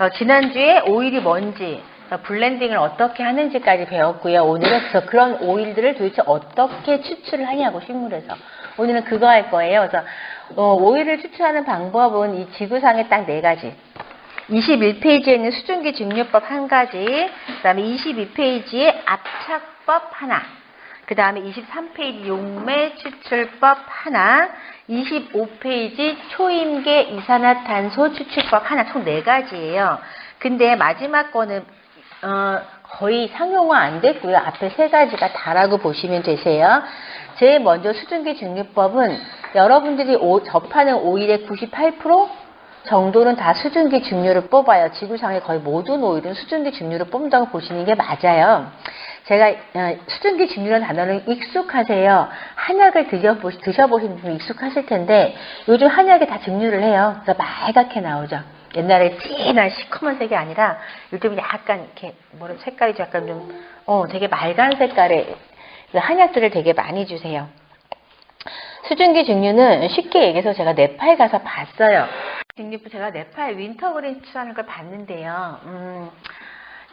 지난주에 오일이 뭔지, 블렌딩을 어떻게 하는지까지 배웠고요. 오늘은 그래서 그런 오일들을 도대체 어떻게 추출을 하냐고, 식물에서. 오늘은 그거 할 거예요. 그래서 오일을 추출하는 방법은 이 지구상에 딱 4가지. 21페이지에 있는 수증기 증류법 1가지, 그 다음에 22페이지에 압착법 하나, 그 다음에 23페이지 용매 추출법 하나, 25페이지 초임계 이산화탄소 추출법 하나, 총 4가지예요. 근데 마지막 거는 거의 상용화 안 됐고요. 앞에 3가지가 다라고 보시면 되세요. 제일 먼저 수증기 증류법은 여러분들이 접하는 오일의 98% 정도는 다 수증기 증류를 뽑아요. 지구상의 거의 모든 오일은 수증기 증류를 뽑는다고 보시는 게 맞아요. 제가 수증기 증류라는 단어는 익숙하세요. 한약을 드셔보신 분 익숙하실 텐데 요즘 한약에 다 증류를 해요. 그래서 말갛게 나오죠. 옛날에 진한 시커먼 색이 아니라 요즘 약간 이렇게 색깔이 약간 좀 되게 맑은 색깔의 한약들을 되게 많이 주세요. 수증기 증류는 쉽게 얘기해서 제가 네팔 가서 봤어요. 증류법 제가 네팔 윈터그린 추출하는 걸 봤는데요.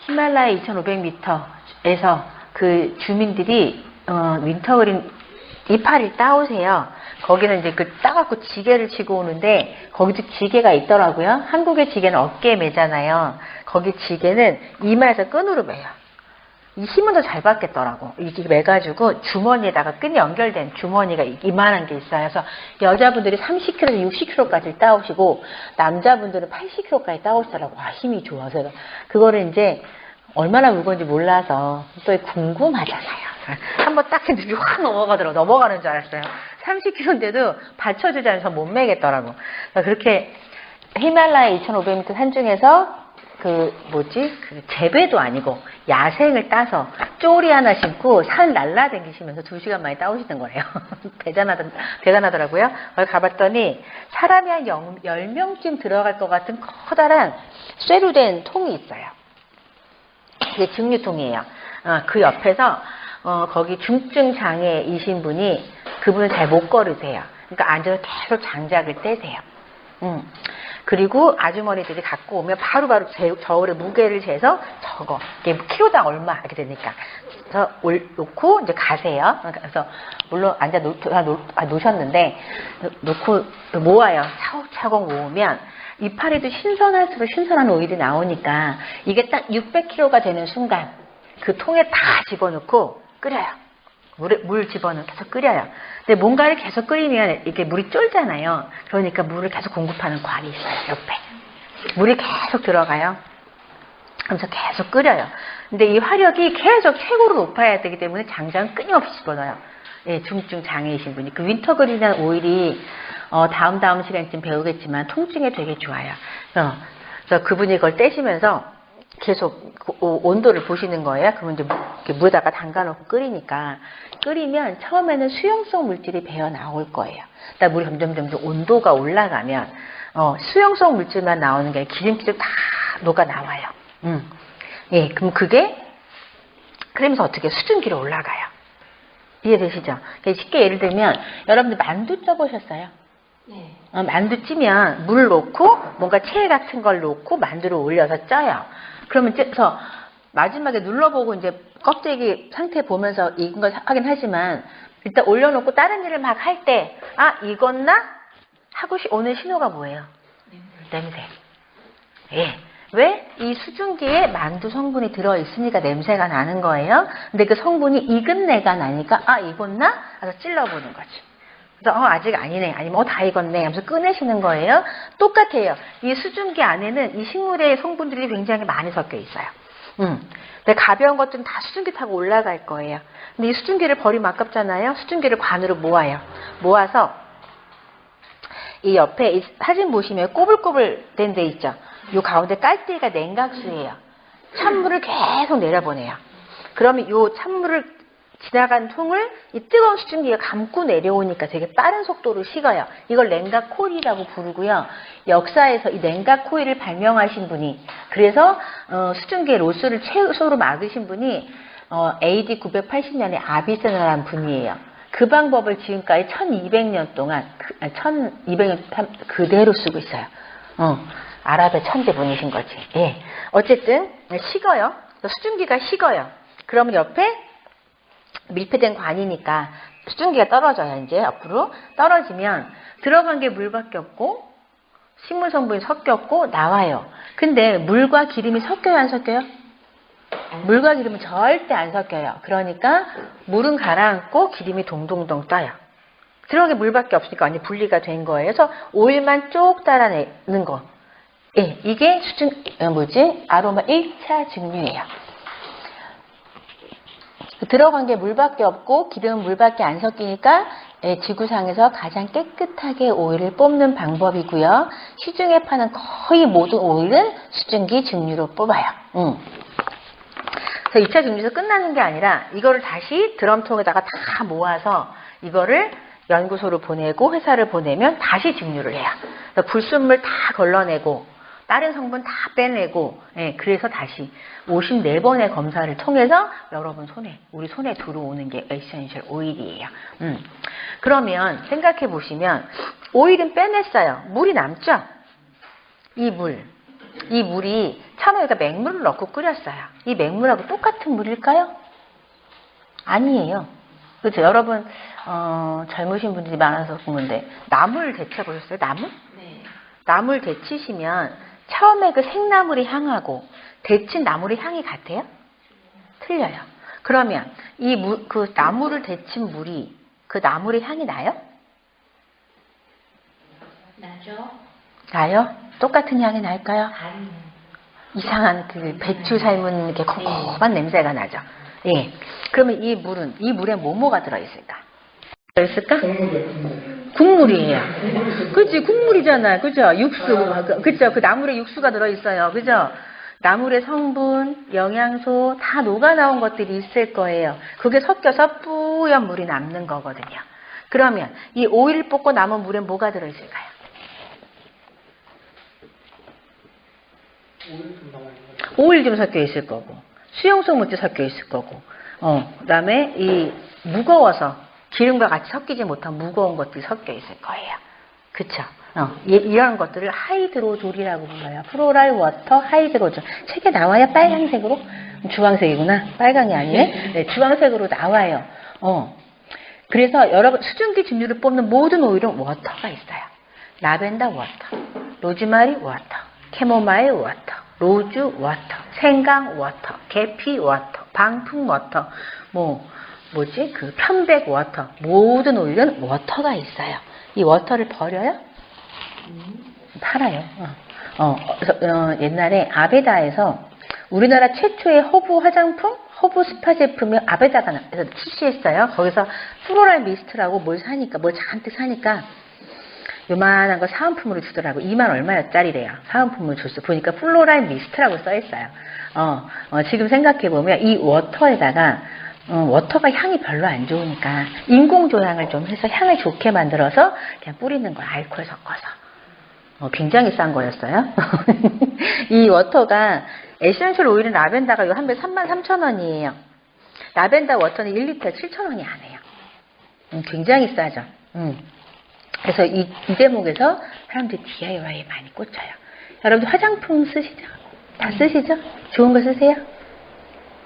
히말라야 2500m에서 그 주민들이 윈터그린 이파리를 따오세요. 거기는 이제 그 따갖고 지게를 치고 오는데 거기도 지게가 있더라고요. 한국의 지게는 어깨에 매잖아요. 거기 지게는 이마에서 끈으로 매요. 이 힘은 더 잘 받겠더라고. 이게 매가지고 주머니에다가 끈이 연결된 주머니가 이만한 게 있어요. 그래서 여자분들이 30kg에서 60kg까지 따오시고 남자분들은 80kg까지 따오시더라고. 와, 힘이 좋아서. 그거를 이제 얼마나 무거운지 몰라서 또 궁금하잖아요. 한번 딱 했는데 확 넘어가더라고. 넘어가는 줄 알았어요. 30kg인데도 받쳐주지 않아서 못 매겠더라고. 그렇게 히말라야 2500m 산 중에서 그 재배도 아니고 야생을 쪼리 하나 신고 산 날라다니시면서 2시간 만에 따오시는 거예요. 대단하더라고요. 거기 가봤더니 사람이 한 10명쯤 들어갈 것 같은 커다란 쇠로 된 통이 있어요. 그게 증류통이에요. 그 옆에서 거기 중증 장애이신 분이 그분은 잘 못 걸으세요. 그러니까 앉아서 계속 장작을 떼세요. 그리고 아주머니들이 갖고 오면 바로바로 저울에 무게를 재서 적어. 이게 키로당 얼마 이렇게 되니까. 그래서 놓고 이제 가세요. 그래서 물론 앉아 놓으셨는데 놓고 모아요. 차곡차곡 모으면 이파리도 신선할수록 신선한 오일이 나오니까 이게 딱 600kg가 되는 순간 그 통에 다 집어넣고 끓여요. 물 집어넣고 계속 끓여요. 근데 뭔가를 계속 끓이면 이렇게 물이 쫄잖아요. 그러니까 물을 계속 공급하는 관이 있어요. 옆에. 물이 계속 들어가요. 그래서 계속 끓여요. 근데 이 화력이 계속 최고로 높아야 되기 때문에 장작은 끊임없이 집어넣어요. 예, 중증 장애이신 분이. 그 윈터그린이라는 오일이 다음 시간쯤 배우겠지만 통증에 되게 좋아요. 그래서 그분이 그걸 떼시면서 계속 온도를 보시는 거예요. 그러면 이제 물에다가 담가놓고 끓이면 처음에는 수용성 물질이 배어 나올 거예요. 그러다 물이 점점 온도가 올라가면 수용성 물질만 나오는 게 기름기도 다 녹아 나와요. 예, 그럼 그러면서 어떻게 수증기로 올라가요. 이해되시죠? 쉽게 예를 들면 여러분들 만두 쪄보셨어요? 네. 만두 찌면 물 넣고 뭔가 채 같은 걸 넣고 만두를 올려서 쪄요. 그러면 그래서 마지막에 눌러보고 이제 껍데기 상태 보면서 익은 걸 확인하지만 일단 올려놓고 다른 일을 막 할 때 익었나? 하고 오는 신호가 뭐예요? 냄새. 예. 왜? 이 수증기에 만두 성분이 들어있으니까 냄새가 나는 거예요. 근데 그 성분이 익은 내가 나니까 익었나? 하면서 찔러보는 거죠. 그래서 아직 아니네. 아니면 다 익었네. 하면서 꺼내시는 거예요. 똑같아요. 이 수증기 안에는 이 식물의 성분들이 굉장히 많이 섞여 있어요. 근데 가벼운 것들은 다 수증기 타고 올라갈 거예요. 근데 이 수증기를 버리면 아깝잖아요. 수증기를 관으로 모아요. 모아서 이 옆에 이 사진 보시면 꼬불꼬불 된 데 있죠. 요 가운데 깔때기가 냉각수예요. 찬물을 계속 내려보내요. 그러면 요 찬물을 지나간 통을 이 뜨거운 수증기가 감고 내려오니까 되게 빠른 속도로 식어요. 이걸 냉각 코일이라고 부르고요. 역사에서 이 냉각 코일을 발명하신 분이, 그래서 수증기의 로스를 최소로 막으신 분이 AD 980년에 아비세나라는 분이에요. 그 방법을 지금까지 1200년 동안 그대로 쓰고 있어요. 아랍의 천재분이신 거지. 예. 어쨌든 식어요. 수증기가 식어요. 그러면 옆에 밀폐된 관이니까 수증기가 떨어져요. 이제 앞으로 떨어지면 들어간 게 물밖에 없고 식물 성분이 섞였고 나와요. 근데 물과 기름이 섞여요, 안 섞여요? 물과 기름은 절대 안 섞여요. 그러니까 물은 가라앉고 기름이 동동동 떠요. 들어간 게 물밖에 없으니까 완전 분리가 된 거예요. 그래서 오일만 쭉 따라내는 거. 예, 이게 아로마 1차 증류예요. 들어간 게 물밖에 없고 기름은 물밖에 안 섞이니까 지구상에서 가장 깨끗하게 오일을 뽑는 방법이고요. 시중에 파는 거의 모든 오일은 수증기 증류로 뽑아요. 그래서 2차 증류에서 끝나는 게 아니라 이거를 다시 드럼통에다가 다 모아서 이거를 연구소로 보내고 회사를 보내면 다시 증류를 해요. 그래서 불순물 다 걸러내고 다른 성분 다 빼내고, 그래서 다시 54번의 검사를 통해서 여러분 우리 손에 들어오는 게 에센셜 오일이에요. 그러면 생각해 보시면 오일은 빼냈어요. 물이 남죠? 이 물이 참외에다 맹물을 넣고 끓였어요. 이 맹물하고 똑같은 물일까요? 아니에요. 그렇죠? 여러분 젊으신 분들이 많아서 보는데 나물 데쳐보셨어요? 나물? 네. 나물 데치시면 처음에 그 생나물의 향하고 데친 나물의 향이 같아요? 틀려요. 그러면 그 나물을 데친 물이 그 나물의 향이 나요? 나죠. 나요? 똑같은 향이 날까요? 이상한 그 배추 삶은 이렇게 콩콩한 냄새가 나죠. 예. 그러면 이 물에 뭐가 들어있을까? 국물이에요. 그치, 국물이잖아요. 그죠? 육수. 그죠? 그 나물에 육수가 들어있어요. 그죠? 나물의 성분, 영양소 다 녹아 나온 것들이 있을 거예요. 그게 섞여서 뿌연 물이 남는 거거든요. 그러면 이 오일 볶고 남은 물에 뭐가 들어있을까요? 오일 좀 섞여 있을 거고, 수용성 물질 섞여 있을 거고, 그 다음에 이 무거워서 기름과 같이 섞이지 못한 무거운 것들이 섞여 있을 거예요. 그쵸? 이런 것들을 하이드로졸이라고 불러요. 플로랄 워터 하이드로졸. 책에 나와요? 빨간색으로? 주황색이구나. 빨강이 아니네? 네, 주황색으로 나와요. 그래서 여러분, 수증기 증류를 뽑는 모든 오일은 워터가 있어요. 라벤더 워터, 로즈마리 워터, 캐모마일 워터, 로즈 워터, 생강 워터, 계피 워터, 방풍 워터, 그 편백 워터, 모든 오일은 워터가 있어요. 이 워터를 버려요? 팔아요. 그래서 옛날에 아베다에서 우리나라 최초의 허브 화장품, 허브 스파 제품이 아베다가 출시했어요. 거기서 플로랄 미스트라고 뭘 잔뜩 사니까 요만한 거 사은품으로 주더라고. 2만 얼마짜리래요. 사은품으로 줬어. 보니까 플로랄 미스트라고 써있어요. 지금 생각해보면 이 워터에다가 워터가 향이 별로 안 좋으니까 인공조향을 좀 해서 향을 좋게 만들어서 그냥 뿌리는 거야. 알코올 섞어서. 굉장히 싼 거였어요. 이 워터가 에센셜 오일은 라벤더가 한 배 33,000원이에요. 라벤더 워터는 1리터에 7,000원이 안 해요. 굉장히 싸죠. 그래서 이 대목에서 사람들이 DIY에 많이 꽂혀요. 여러분들 화장품 쓰시죠? 다 쓰시죠? 좋은 거 쓰세요?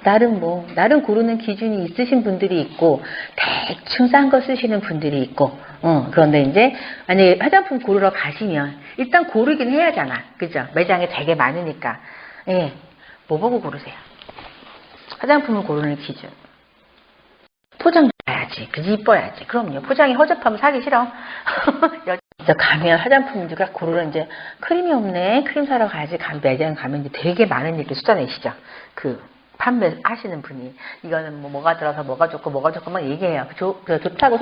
나름 고르는 기준이 있으신 분들이 있고, 대충 싼 거 쓰시는 분들이 있고, 그런데 이제, 만약에 화장품 고르러 가시면, 일단 고르긴 해야 하잖아. 그죠? 매장에 되게 많으니까. 예. 뭐 보고 고르세요? 화장품을 고르는 기준. 포장 봐야지. 그지? 이뻐야지. 그럼요. 포장이 허접하면 사기 싫어. 진짜 가면 화장품 이제 고르러 이제 크림이 없네. 크림 사러 가야지. 매장 가면 이제 되게 많은 이렇게 숫자내시죠. 판매하시는 분이 이거는 뭐가 들어서 뭐가 좋고 막 얘기해요. 좋다고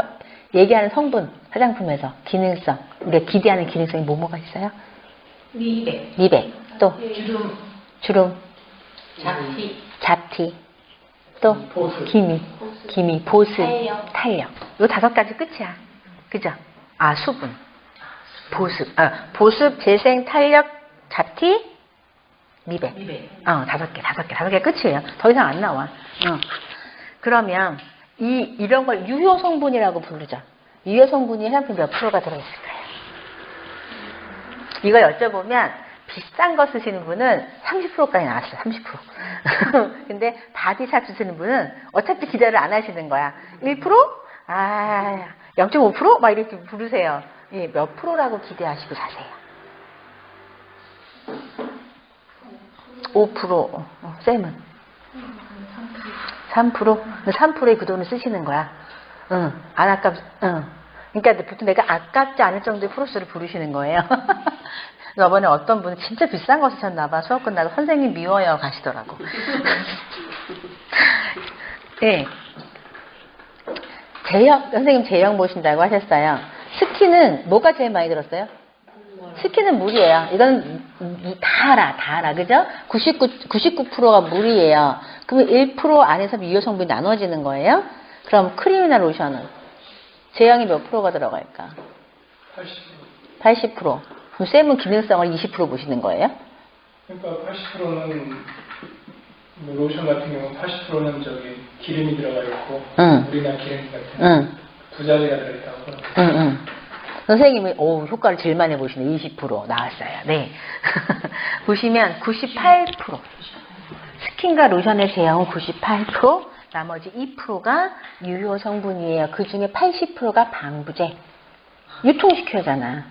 얘기하는 성분 화장품에서 기능성 우리가 기대하는 기능성이 뭐가 있어요? 미백 또 주름 잡티 또 기미 보습 탄력 요 5가지 끝이야. 그죠? 수분 보습 재생 탄력 잡티 미백. 5개 끝이에요. 더 이상 안 나와. 그러면 이런 걸 유효 성분이라고 부르죠. 유효 성분이 화장품 몇 프로가 들어있을까요? 이걸 여쭤보면 비싼 거 쓰시는 분은 30%까지 나왔어요. 30%. 근데 바디샵 쓰시는 분은 어차피 기대를 안 하시는 거야. 1%? 아, 0.5%? 막 이렇게 부르세요. 예, 몇 프로라고 기대하시고 사세요. 5%. 쌤은? 3%? 3%의 그 돈을 쓰시는 거야. 응, 안 응. 그러니까 보통 내가 아깝지 않을 정도의 프로스를 부르시는 거예요. 저번에 어떤 분은 진짜 비싼 거 쓰셨나봐. 수업 끝나고 선생님 미워요 가시더라고. 네. 선생님 제형 보신다고 하셨어요. 스키는 뭐가 제일 많이 들었어요? 스키는 물이에요. 이건 다 알아. 그죠? 99%가 물이에요. 그러면 1% 안에서 유효 성분이 나눠지는 거예요. 그럼 크림이나 로션은 제형이 몇 프로가 들어갈까? 80%. 그럼 쌤은 기능성을 20% 보시는 거예요? 그러니까 80%는 뭐 로션 같은 경우는 80%는 저기 기름이 들어가 있고 물이나 기름 같은 두 가지가 들어있다고. 선생님이 효과를 제일 많이 보시네. 20% 나왔어요. 네. 보시면 98%. 스킨과 로션의 제형은 98%, 나머지 2%가 유효 성분이에요. 그 중에 80%가 방부제. 유통시켜잖아.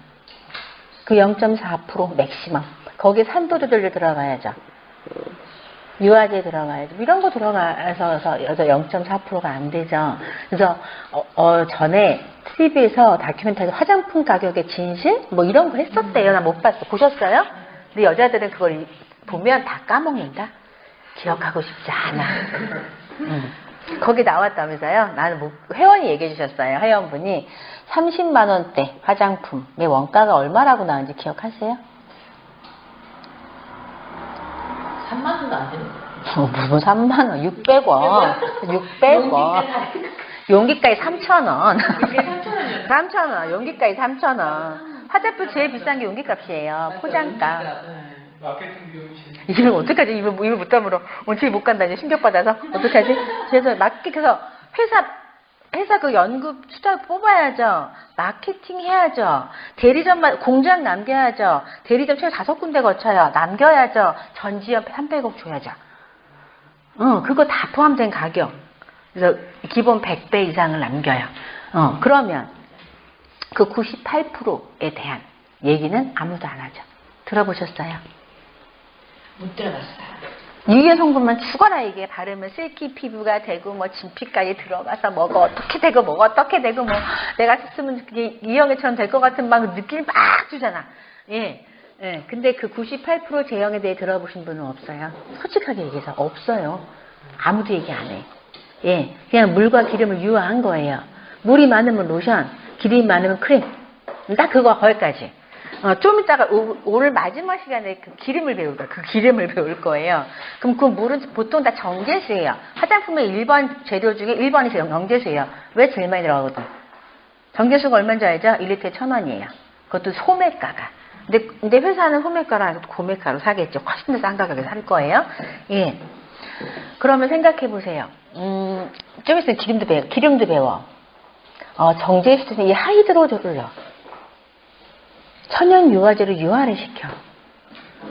그 0.4% 맥시멈. 거기에 산도들이 들어가야죠. 유화제 들어가야죠. 이런 거 들어가서 0.4%가 안 되죠. 그래서 전에 TV에서 다큐멘터리 화장품 가격의 진실? 뭐 이런 거 했었대요. 나 못 봤어. 보셨어요? 근데 여자들은 그걸 보면 다 까먹는다. 기억하고 싶지 않아. 거기 나왔다면서요? 나는 회원이 얘기해 주셨어요. 회원분이 30만 원대 화장품의 원가가 얼마라고 나왔는지 기억하세요? 3만 원도 안 되는 무슨 3만 원? 600원. 600원. 용기가에 3,000원. 3,000원. 용기가에 3,000원. 화장품 제일 비싼 게 용기값이에요. 포장값. 마케팅 비용이 이걸 어떡하지? 입을 못 다물어. 집에 못 간다. 이제 충격받아서. 어떡하지? 그래서 그래서 회사 그 연급 수당 뽑아야죠. 마케팅 해야죠. 대리점만, 공장 남겨야죠. 대리점 최소 5군데 거쳐요. 남겨야죠. 전지현 300억 줘야죠. 그거 다 포함된 가격. 그래서 기본 100배 이상을 남겨요. 그러면 그 98%에 대한 얘기는 아무도 안 하죠. 들어보셨어요? 못 들어봤어요. 유효 성분만 죽어라 이게 바르면 실키 피부가 되고 뭐 진피까지 들어가서 뭐가 어떻게 되고 뭐가 어떻게 되고 뭐 내가 쓰면 이영애처럼 될 것 같은 막 느낌이 막 주잖아. 예. 근데 그 98% 제형에 대해 들어보신 분은 없어요. 솔직하게 얘기해서 없어요. 아무도 얘기 안 해. 예. 그냥 물과 기름을 유화한 거예요. 물이 많으면 로션, 기름이 많으면 크림. 딱 그거 거기까지. 좀 이따가 오늘 마지막 시간에 그 기름을 배울 거예요. 그럼 그 물은 보통 다 정제수예요. 화장품의 1번 재료 중에 1번이 정제수예요. 왜 제일 많이 들어가거든? 정제수가 얼마인지 알죠? 1리터에 1,000원이에요. 그것도 소매가가. 근데 회사는 소매가로 아니고 고매가로 사겠죠. 훨씬 더 싼 가격에 살 거예요. 예. 그러면 생각해 보세요. 좀 있으면 기름도 배워. 정제수는 이 하이드로졸을요. 천연 유화제로 유화를 시켜.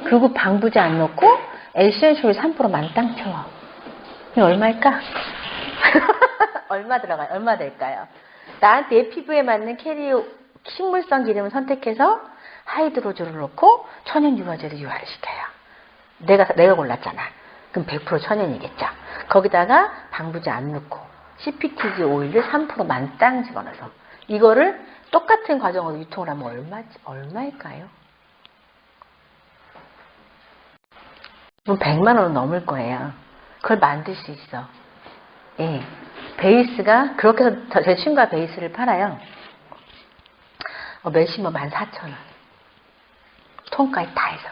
그리고 방부제 안 넣고 에센셜 3% 만땅 채워. 이게 얼마일까? 얼마 들어가요? 얼마 될까요? 나한테 내 피부에 맞는 캐리오 식물성 기름을 선택해서 하이드로졸을 넣고 천연 유화제로 유화를 시켜요. 내가 골랐잖아. 그럼 100% 천연이겠죠. 거기다가 방부제 안 넣고 CPTG 오일을 3% 만땅 집어넣어서 이거를 똑같은 과정으로 유통을 하면 얼마일까요? 100만 원은 넘을 거예요. 그걸 만들 수 있어. 예. 베이스가, 그렇게 해서 제 친구가 베이스를 팔아요. 몇십만 14,000원. 통까지 다 해서.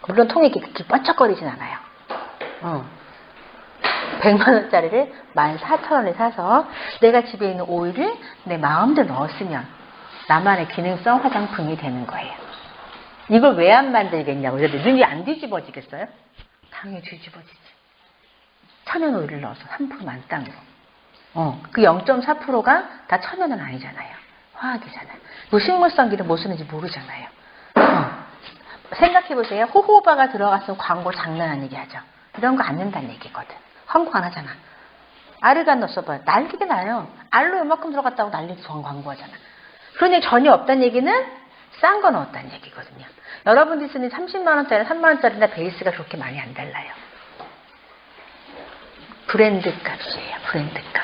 물론 통이 이렇게 번쩍거리진 않아요. 100만원짜리를 14,000원에 사서 내가 집에 있는 오일을 내 마음대로 넣었으면 나만의 기능성 화장품이 되는 거예요. 이걸 왜 안 만들겠냐고. 눈이 안 뒤집어지겠어요? 당연히 뒤집어지지. 천연 오일을 넣어서 3% 만땅으로. 그 0.4%가 다 천연은 아니잖아요. 화학이잖아요. 뭐 식물성 기름 뭐 쓰는지 모르잖아요. 생각해보세요. 호호바가 들어갔으면 광고 장난 아니게 하죠. 이런 거 안 낸다는 얘기거든. 광고 안 하잖아. 아르간 써봐요. 난리가 나요. 알로 요만큼 들어갔다고 난리 광고하잖아. 그런 얘기 전혀 없다는 얘기는 싼 거 넣었다는 얘기거든요. 여러분들이 쓰는 30만원짜리, 3만원짜리나 베이스가 그렇게 많이 안 달라요. 브랜드 값이에요. 브랜드 값.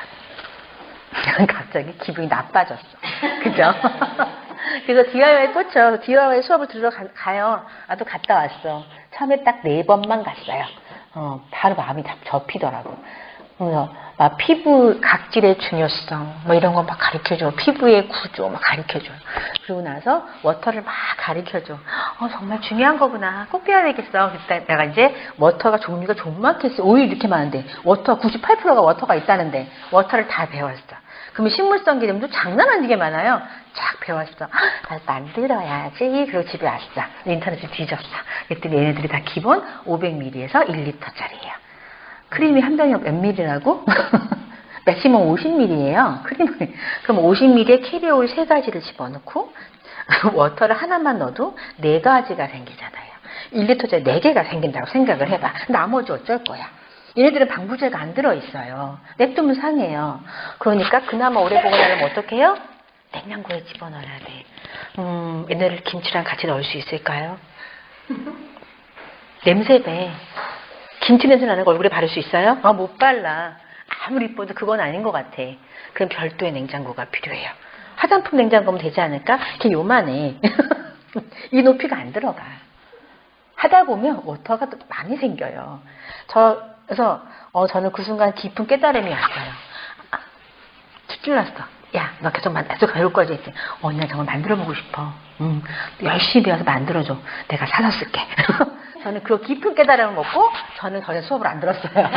갑자기 기분이 나빠졌어. 그죠? 그래서 DIY 꽂혀. DIY 수업을 들으러 가요. 나도 갔다 왔어. 처음에 딱 4번만 갔어요. 바로 마음이 다 접히더라고. 그래서 막 피부 각질의 중요성 뭐 이런 거 막 가르쳐줘. 피부의 구조 막 가르쳐줘. 그러고 나서 워터를 막 가르쳐줘. 정말 중요한 거구나. 꼭 배워야 되겠어. 그때 내가 이제 워터가 종류가 좀많겠어. 오일 이렇게 많은데 워터 98%가 워터가 있다는데 워터를 다 배웠어. 그러면 식물성 기름도 장난 아니게 많아요. 쫙 배웠어. 나 만들어야지. 그리고 집에 왔어. 인터넷에 뒤졌어. 그랬더니 얘네들이 다 기본 500ml에서 1리터짜리예요. 크림이 한 병이 몇 ml라고? 맥시멈 50ml예요. 크림을. 그럼 50ml에 캐리오일 3가지를 집어넣고 워터를 하나만 넣어도 4가지가 생기잖아요. 1리터짜리 4개가 생긴다고 생각을 해봐. 나머지 어쩔 거야. 얘네들은 방부제가 안 들어있어요. 냅두면 상해요. 그러니까 그나마 오래 보관하려면 어떻게 해요? 냉장고에 집어넣어야 돼. 얘네를 김치랑 같이 넣을 수 있을까요? 냄새 배. 김치 냄새 나는 거 얼굴에 바를 수 있어요? 못 발라. 아무리 이뻐도 그건 아닌 것 같아. 그럼 별도의 냉장고가 필요해요. 화장품 냉장고면 되지 않을까? 걔 요만해. 이 높이가 안 들어가. 하다 보면 워터가 또 많이 생겨요. 그래서 저는 그 순간 깊은 깨달음이 왔어요. 춥줄 났어. 야, 너 계속 배울 거지? 했더니, 나 정말 만들어보고 싶어. 열심히 배워서 만들어줘. 내가 사서 쓸게. 저는 그 깊은 깨달음을 먹고 저는 전혀 수업을 안 들었어요.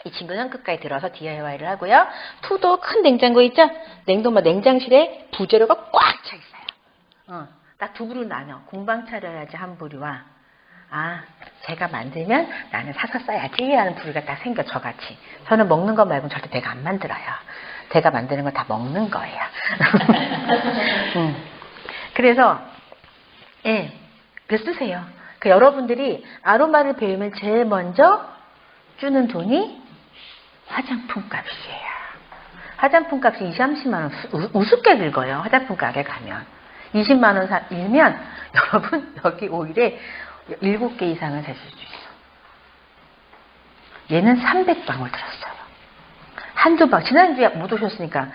이 친구는 끝까지 들어서 DIY를 하고요. 투도 큰 냉장고 있죠? 냉장실에 부재료가 꽉 차 있어요. 딱 2부로 나눠. 공방 차려야지 한 부류와 제가 만들면 나는 사서 써야지 하는 부류가 딱 생겨. 저같이. 저는 먹는 거 말고는 절대 내가 안 만들어요. 제가 만드는 건 다 먹는 거예요. 그래서 쓰세요. 여러분들이 아로마를 배우면 제일 먼저 주는 돈이 화장품 값이에요. 화장품 값이 20, 30만 원 우습게 긁어요. 화장품 가게 가면 20만 원 일면 여러분 여기 오일에 7개 이상은 사실 수 있어. 얘는 300방울 들었어요. 한두 방. 지난주에 못 오셨으니까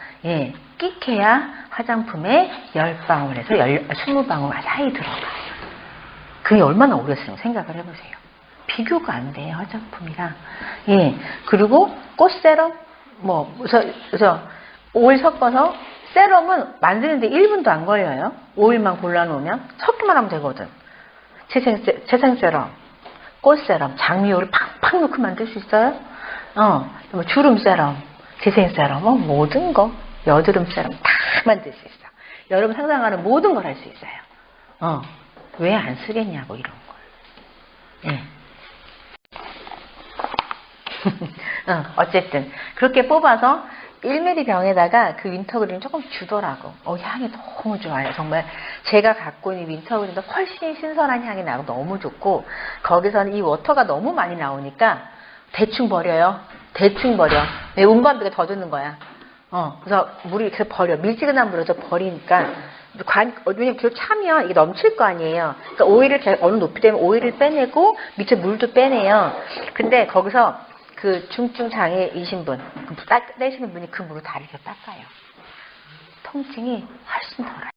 끼케야 화장품에 10방울에서 20방울 사이 들어가. 그게 얼마나 오랬으면 생각을 해보세요. 비교가 안 돼요. 화장품이랑. 그리고 꽃세럼 그래서 오일 섞어서 세럼은 만드는데 1분도 안 걸려요. 오일만 골라놓으면 섞기만 하면 되거든. 재생세럼, 꽃세럼, 장미오일 팍팍 넣고 만들 수 있어요. 주름세럼, 재생세럼, 모든 거, 여드름세럼 다 만들 수 있어. 여러분 상상하는 모든 걸 할 수 있어요. 왜 안 쓰겠냐고 이런 걸. 어쨌든 그렇게 뽑아서 1ml 병에다가 그 윈터그린 조금 주더라고. 향이 너무 좋아요. 정말 제가 갖고 있는 윈터그린도 훨씬 신선한 향이 나고 너무 좋고, 거기서는 이 워터가 너무 많이 나오니까 대충 버려요. 대충 버려. 내 운반비가 더 드는 거야. 그래서 물이 이렇게 버려. 밀지근한 물을 버리니까 왜냐면 그 차면 이게 넘칠 거 아니에요. 그러니까 오일을 어느 높이 되면 오일을 빼내고 밑에 물도 빼내요. 근데 거기서 그 중증 장애이신 분, 떼시는 분이 그 물을 다 이렇게 닦아요. 통증이 훨씬 덜해요.